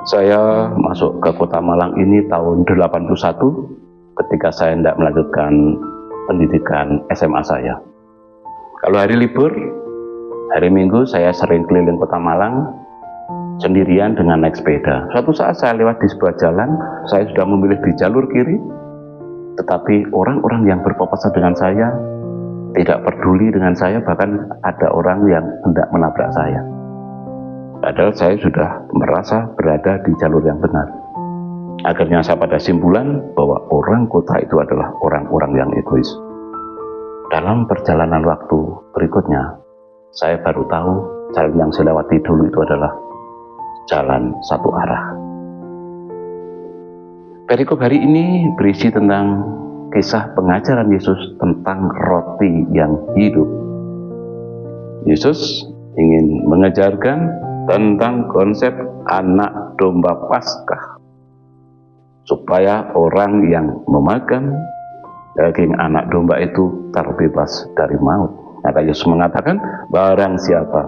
Saya masuk ke Kota Malang ini tahun 81 ketika saya hendak melanjutkan pendidikan SMA saya. Kalau hari libur, hari Minggu saya sering keliling Kota Malang sendirian dengan naik sepeda. Suatu saat saya lewat di sebuah jalan, saya sudah memilih di jalur kiri, tetapi orang-orang yang berpapasan dengan saya tidak peduli dengan saya, bahkan ada orang yang hendak menabrak saya. Padahal saya sudah merasa berada di jalur yang benar. Akhirnya saya pada simpulan bahwa orang kota itu adalah orang-orang yang egois. Dalam perjalanan waktu berikutnya, saya baru tahu jalan yang saya lewati dulu itu adalah jalan satu arah. Perikop hari ini berisi tentang kisah pengajaran Yesus tentang roti yang hidup. Yesus ingin mengajarkan tentang konsep anak domba Paskah, supaya orang yang memakan daging anak domba itu terbebas dari maut. Maka Yesus mengatakan, barang siapa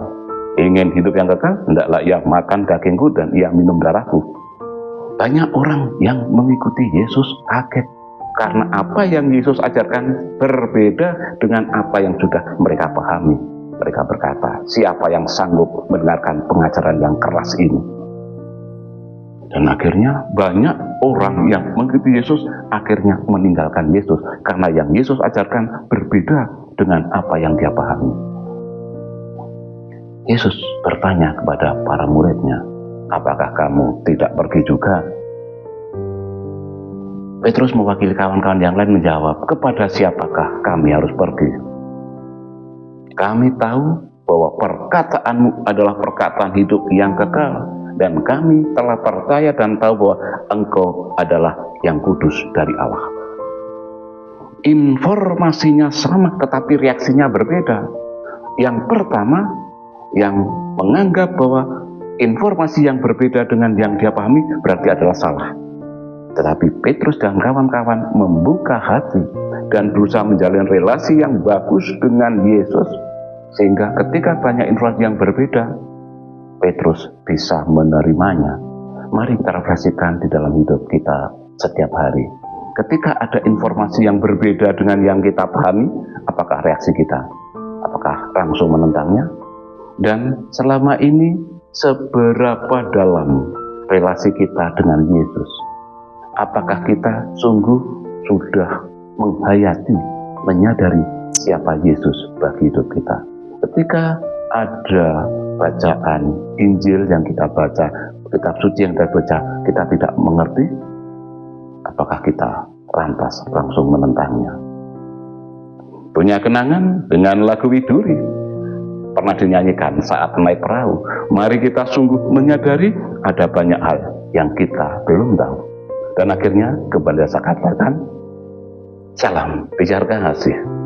ingin hidup yang kekal, hendaklah ia makan dagingku dan ia minum darahku. Banyak orang yang mengikuti Yesus kaget karena apa yang Yesus ajarkan berbeda dengan apa yang sudah mereka pahami. Mereka berkata, siapa yang sanggup mendengarkan pengajaran yang keras ini? Dan akhirnya banyak orang yang mengikuti Yesus akhirnya meninggalkan Yesus karena yang Yesus ajarkan berbeda dengan apa yang dia pahami. Yesus bertanya kepada para muridnya, apakah kamu tidak pergi juga? Petrus mewakili kawan-kawan yang lain menjawab, kepada siapakah kami harus pergi? Kami tahu bahwa perkataanmu adalah perkataan hidup yang kekal, dan kami telah percaya dan tahu bahwa engkau adalah yang kudus dari Allah. Informasinya sama tetapi reaksinya berbeda. Yang pertama, yang menganggap bahwa informasi yang berbeda dengan yang dia pahami berarti adalah salah. Tetapi Petrus dan kawan-kawan membuka hati dan berusaha menjalin relasi yang bagus dengan Yesus, sehingga ketika banyak informasi yang berbeda, Petrus bisa menerimanya. Mari kita refleksikan di dalam hidup kita setiap hari. Ketika ada informasi yang berbeda dengan yang kita pahami, apakah reaksi kita? Apakah langsung menentangnya? Dan selama ini, seberapa dalam relasi kita dengan Yesus? Apakah kita sungguh sudah menghayati, menyadari siapa Yesus bagi hidup kita? Ketika ada bacaan Injil yang kita baca, kitab suci yang kita baca, kita tidak mengerti, apakah kita lantas langsung menentangnya? Punya kenangan dengan lagu Widuri, pernah dinyanyikan saat naik perahu. Mari kita sungguh menyadari ada banyak hal yang kita belum tahu. Dan akhirnya kembali saya katakan, salam bicara kasih.